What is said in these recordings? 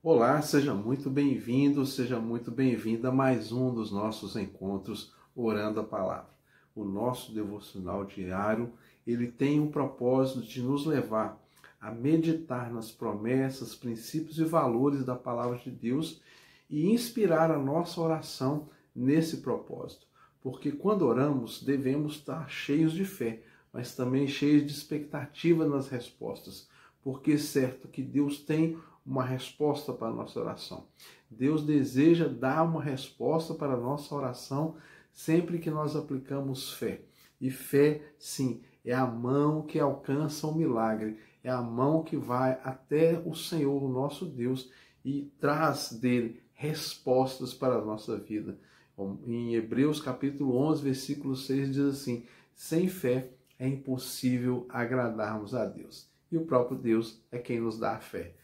Olá, seja muito bem-vindo, seja muito bem-vinda a mais um dos nossos encontros Orando a Palavra. O nosso devocional diário, ele tem um propósito de nos levar a meditar nas promessas, princípios e valores da Palavra de Deus e inspirar a nossa oração nesse propósito. Porque quando oramos, devemos estar cheios de fé, mas também cheios de expectativa nas respostas. Porque é certo que Deus tem uma resposta para a nossa oração. Deus deseja dar uma resposta para a nossa oração sempre que nós aplicamos fé. E fé, sim, é a mão que alcança o milagre, é a mão que vai até o Senhor, o nosso Deus, e traz dele respostas para a nossa vida. Em Hebreus capítulo 11, versículo 6 diz assim: sem fé é impossível agradarmos a Deus. E o próprio Deus é quem nos dá a fé.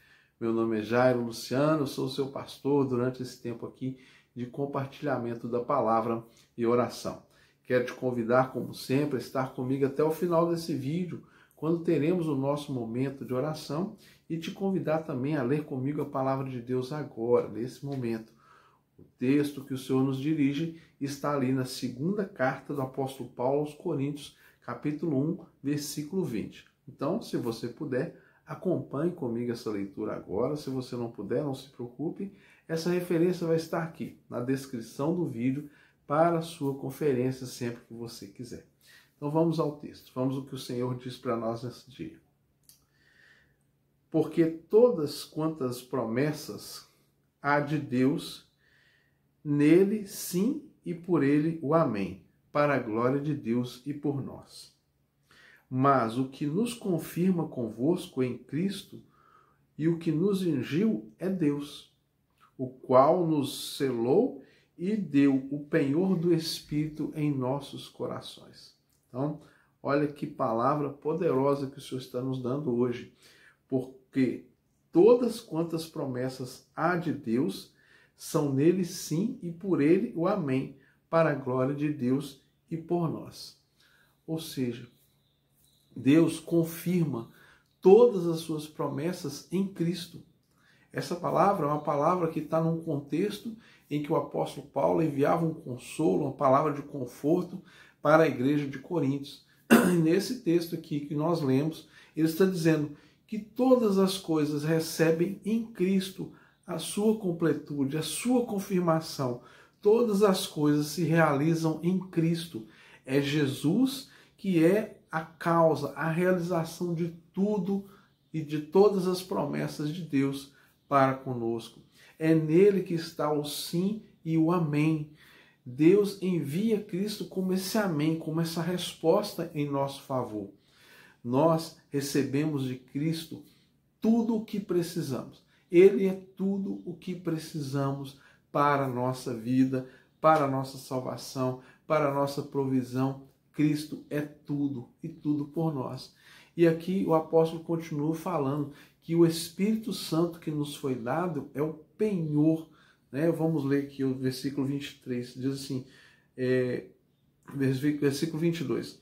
Meu nome é Jairo Luciano, sou seu pastor durante esse tempo aqui de compartilhamento da palavra e oração. Quero te convidar, como sempre, a estar comigo até o final desse vídeo, quando teremos o nosso momento de oração, e te convidar também a ler comigo a palavra de Deus agora, nesse momento. O texto que o Senhor nos dirige está ali na segunda carta do apóstolo Paulo aos Coríntios, capítulo 1, versículo 20. Então, se você puder, acompanhe comigo essa leitura agora. Se você não puder, não se preocupe. Essa referência vai estar aqui na descrição do vídeo para a sua conferência sempre que você quiser. Então vamos ao texto. Vamos ao que o Senhor diz para nós nesse dia. Porque todas quantas promessas há de Deus, nele sim e por ele o amém, para a glória de Deus e por nós. Mas o que nos confirma convosco em Cristo e o que nos ungiu é Deus, o qual nos selou e deu o penhor do Espírito em nossos corações. Então, olha que palavra poderosa que o Senhor está nos dando hoje. Porque todas quantas promessas há de Deus, são nele sim e por ele o amém, para a glória de Deus e por nós. Ou seja, Deus confirma todas as suas promessas em Cristo. Essa palavra é uma palavra que está num contexto em que o apóstolo Paulo enviava um consolo, uma palavra de conforto para a igreja de Coríntios. E nesse texto aqui que nós lemos, ele está dizendo que todas as coisas recebem em Cristo a sua completude, a sua confirmação. Todas as coisas se realizam em Cristo. É Jesus que é a causa, a realização de tudo e de todas as promessas de Deus para conosco. É nele que está o sim e o amém. Deus envia Cristo como esse amém, como essa resposta em nosso favor. Nós recebemos de Cristo tudo o que precisamos. Ele é tudo o que precisamos para a nossa vida, para a nossa salvação, para a nossa provisão. Cristo é tudo e tudo por nós. E aqui o apóstolo continua falando que o Espírito Santo que nos foi dado é o penhor. Né? Vamos ler aqui o versículo 23, diz assim, versículo 22.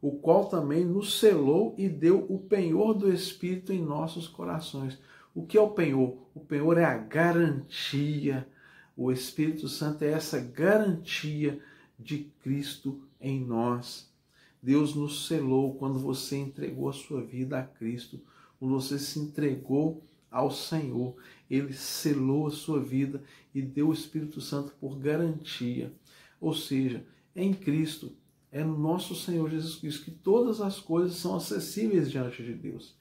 O qual também nos selou e deu o penhor do Espírito em nossos corações. O que é o penhor? O penhor é a garantia. O Espírito Santo é essa garantia de Cristo em nós. Deus nos selou quando você entregou a sua vida a Cristo, quando você se entregou ao Senhor. Ele selou a sua vida e deu o Espírito Santo por garantia. Ou seja, em Cristo, é no nosso Senhor Jesus Cristo que todas as coisas são acessíveis diante de Deus.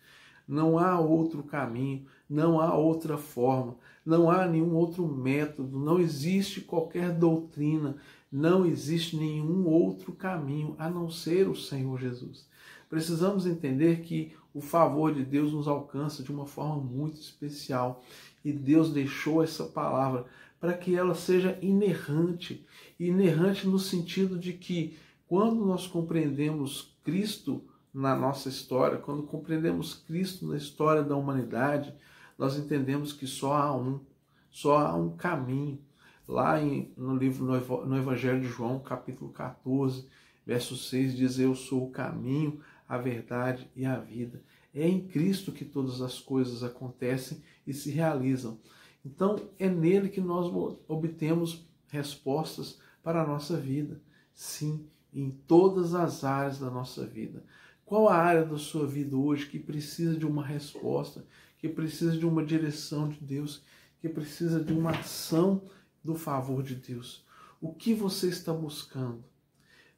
Não há outro caminho, não há outra forma, não há nenhum outro método, não existe qualquer doutrina, não existe nenhum outro caminho a não ser o Senhor Jesus. Precisamos entender que o favor de Deus nos alcança de uma forma muito especial e Deus deixou essa palavra para que ela seja inerrante. Inerrante no sentido de que quando nós compreendemos Cristo na nossa história, quando compreendemos Cristo na história da humanidade, nós entendemos que só há um caminho. Lá no Evangelho de João, capítulo 14, verso 6, diz: eu sou o caminho, a verdade e a vida. É em Cristo que todas as coisas acontecem e se realizam. Então, é nele que nós obtemos respostas para a nossa vida. Sim, em todas as áreas da nossa vida. Qual a área da sua vida hoje que precisa de uma resposta, que precisa de uma direção de Deus, que precisa de uma ação do favor de Deus? O que você está buscando?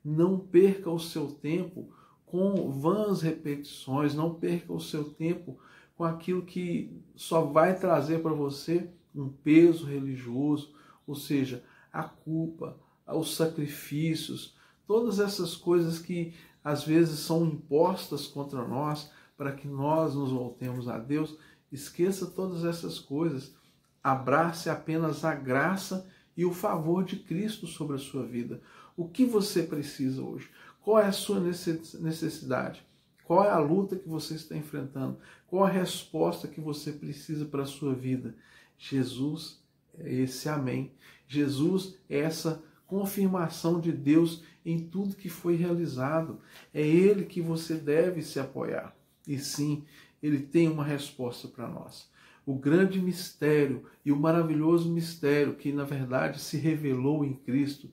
Não perca o seu tempo com vãs repetições, não perca o seu tempo com aquilo que só vai trazer para você um peso religioso, ou seja, a culpa, os sacrifícios, todas essas coisas que às vezes são impostas contra nós para que nós nos voltemos a Deus. Esqueça todas essas coisas. Abrace apenas a graça e o favor de Cristo sobre a sua vida. O que você precisa hoje? Qual é a sua necessidade? Qual é a luta que você está enfrentando? Qual a resposta que você precisa para a sua vida? Jesus é esse amém. Jesus é essa confirmação de Deus em tudo que foi realizado. É Ele que você deve se apoiar. E sim, Ele tem uma resposta para nós. O grande mistério e o maravilhoso mistério que, na verdade, se revelou em Cristo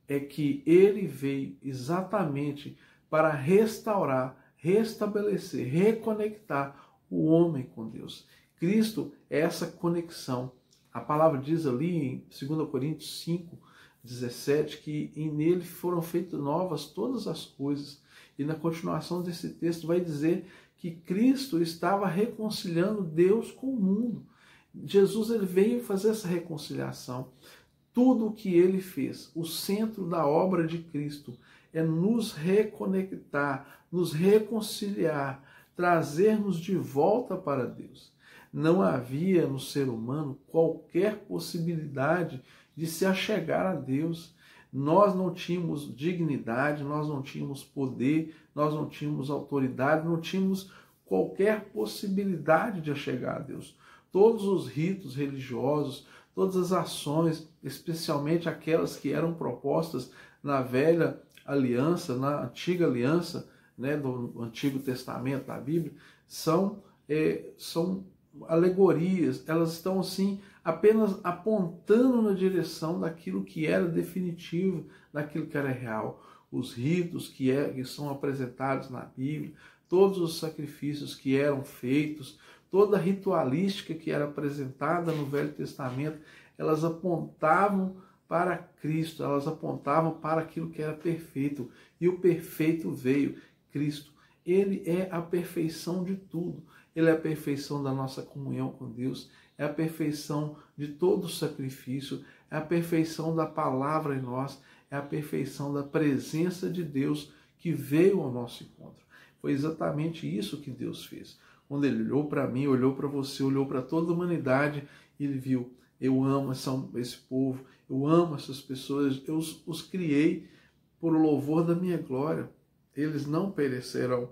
é que Ele veio exatamente para restaurar, restabelecer, reconectar o homem com Deus. Cristo é essa conexão. A palavra diz ali em 2 Coríntios 5:17 que nele foram feitas novas todas as coisas. E na continuação desse texto vai dizer que Cristo estava reconciliando Deus com o mundo. Jesus ele veio fazer essa reconciliação. Tudo o que ele fez, o centro da obra de Cristo, é nos reconectar, nos reconciliar, trazer-nos de volta para Deus. Não havia no ser humano qualquer possibilidade de se achegar a Deus. Nós não tínhamos dignidade, nós não tínhamos poder, nós não tínhamos autoridade, não tínhamos qualquer possibilidade de achegar a Deus. Todos os ritos religiosos, todas as ações, especialmente aquelas que eram propostas na velha aliança, na antiga aliança, né, do Antigo Testamento da Bíblia, são alegorias, elas estão assim apenas apontando na direção daquilo que era definitivo, daquilo que era real. Os ritos que são apresentados na Bíblia, todos os sacrifícios que eram feitos, toda a ritualística que era apresentada no Velho Testamento, elas apontavam para Cristo, elas apontavam para aquilo que era perfeito. E o perfeito veio, Cristo. Ele é a perfeição de tudo. Ele é a perfeição da nossa comunhão com Deus, é a perfeição de todo o sacrifício, é a perfeição da palavra em nós, é a perfeição da presença de Deus que veio ao nosso encontro. Foi exatamente isso que Deus fez. Quando Ele olhou para mim, olhou para você, olhou para toda a humanidade, Ele viu, eu amo esse povo, eu amo essas pessoas, eu os criei por louvor da minha glória. Eles não perecerão.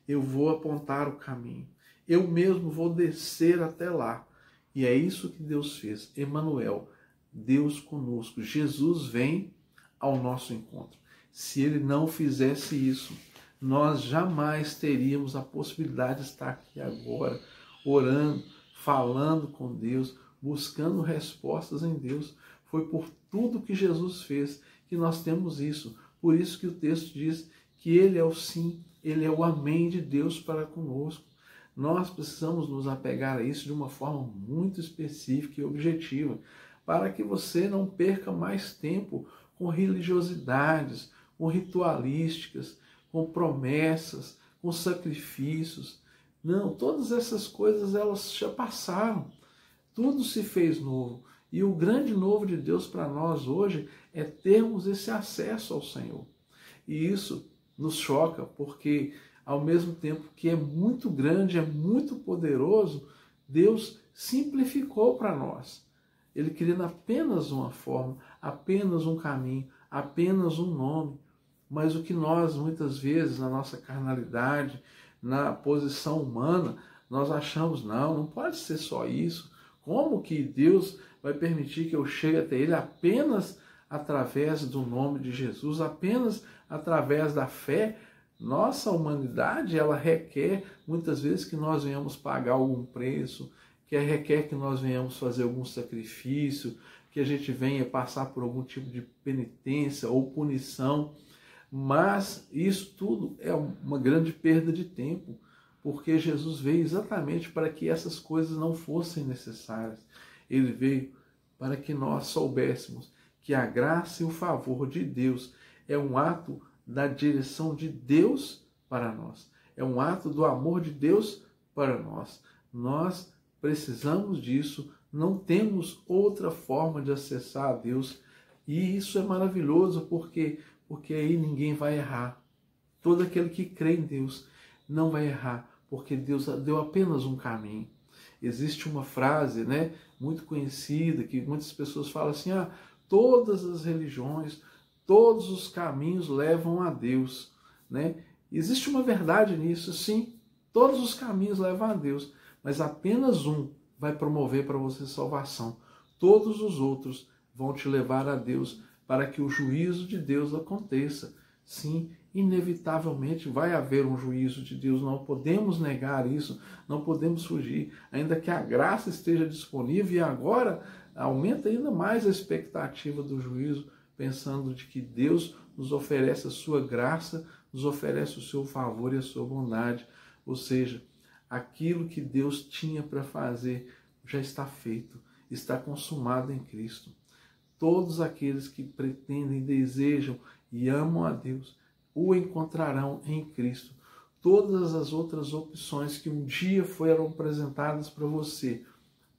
Eu vou apontar o caminho. Eu mesmo vou descer até lá. E é isso que Deus fez. Emanuel, Deus conosco. Jesus vem ao nosso encontro. Se Ele não fizesse isso, nós jamais teríamos a possibilidade de estar aqui agora, orando, falando com Deus, buscando respostas em Deus. Foi por tudo que Jesus fez que nós temos isso. Por isso que o texto diz que Ele é o sim, Ele é o amém de Deus para conosco. Nós precisamos nos apegar a isso de uma forma muito específica e objetiva, para que você não perca mais tempo com religiosidades, com ritualísticas, com promessas, com sacrifícios. Não, todas essas coisas elas já passaram. Tudo se fez novo. E o grande novo de Deus para nós hoje é termos esse acesso ao Senhor. E isso nos choca, porque ao mesmo tempo que é muito grande, é muito poderoso, Deus simplificou para nós. Ele queria apenas uma forma, apenas um caminho, apenas um nome. Mas o que nós, muitas vezes, na nossa carnalidade, na posição humana, nós achamos, não pode ser só isso. Como que Deus vai permitir que eu chegue até Ele apenas através do nome de Jesus, apenas através da fé? Nossa humanidade, ela requer muitas vezes que nós venhamos pagar algum preço, que requer que nós venhamos fazer algum sacrifício, que a gente venha passar por algum tipo de penitência ou punição, mas isso tudo é uma grande perda de tempo, porque Jesus veio exatamente para que essas coisas não fossem necessárias. Ele veio para que nós soubéssemos que a graça e o favor de Deus é um ato da direção de Deus para nós. É um ato do amor de Deus para nós. Nós precisamos disso, não temos outra forma de acessar a Deus. E isso é maravilhoso porque aí ninguém vai errar. Todo aquele que crê em Deus não vai errar, porque Deus deu apenas um caminho. Existe uma frase, né, muito conhecida, que muitas pessoas falam assim, todas as religiões, todos os caminhos levam a Deus, né? Existe uma verdade nisso, sim, todos os caminhos levam a Deus, mas apenas um vai promover para você salvação. Todos os outros vão te levar a Deus para que o juízo de Deus aconteça. Sim, inevitavelmente vai haver um juízo de Deus, não podemos negar isso, não podemos fugir, ainda que a graça esteja disponível, e agora aumenta ainda mais a expectativa do juízo, pensando de que Deus nos oferece a sua graça, nos oferece o seu favor e a sua bondade, ou seja, aquilo que Deus tinha para fazer já está feito, está consumado em Cristo. Todos aqueles que pretendem, desejam e amam a Deus o encontrarão em Cristo. Todas as outras opções que um dia foram apresentadas para você,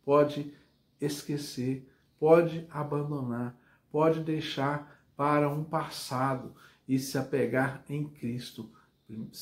pode esquecer, pode abandonar, pode deixar para um passado e se apegar em Cristo. 2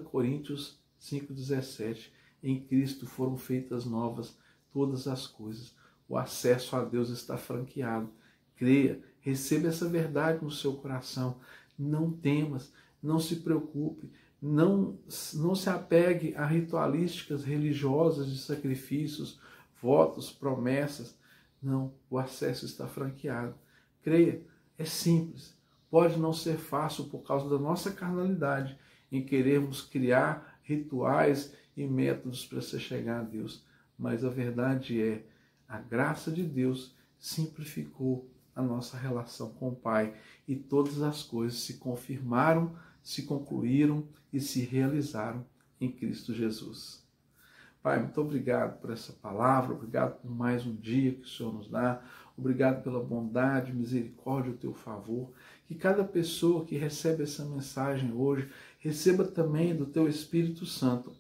Coríntios 5,17, em Cristo foram feitas novas todas as coisas. O acesso a Deus está franqueado. Creia, receba essa verdade no seu coração. Não temas, não se preocupe, não se apegue a ritualísticas religiosas de sacrifícios, votos, promessas. Não, o acesso está franqueado. Creia, é simples. Pode não ser fácil por causa da nossa carnalidade em querermos criar rituais e métodos para se chegar a Deus. Mas a verdade é, a graça de Deus simplificou a nossa relação com o Pai e todas as coisas se confirmaram, se concluíram e se realizaram em Cristo Jesus. Pai, muito obrigado por essa palavra, obrigado por mais um dia que o Senhor nos dá, obrigado pela bondade, misericórdia, o teu favor, que cada pessoa que recebe essa mensagem hoje, receba também do teu Espírito Santo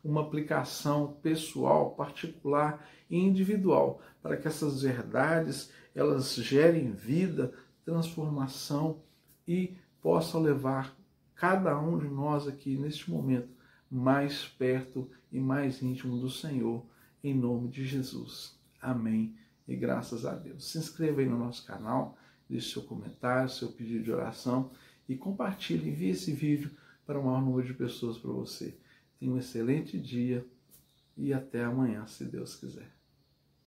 uma aplicação pessoal, particular e individual, para que essas verdades elas gerem vida, transformação e possam levar cada um de nós aqui neste momento mais perto e mais íntimo do Senhor, em nome de Jesus. Amém e graças a Deus. Se inscreva aí no nosso canal, deixe seu comentário, seu pedido de oração e compartilhe, envie esse vídeo para o maior número de pessoas para você. Tenha um excelente dia e até amanhã, se Deus quiser.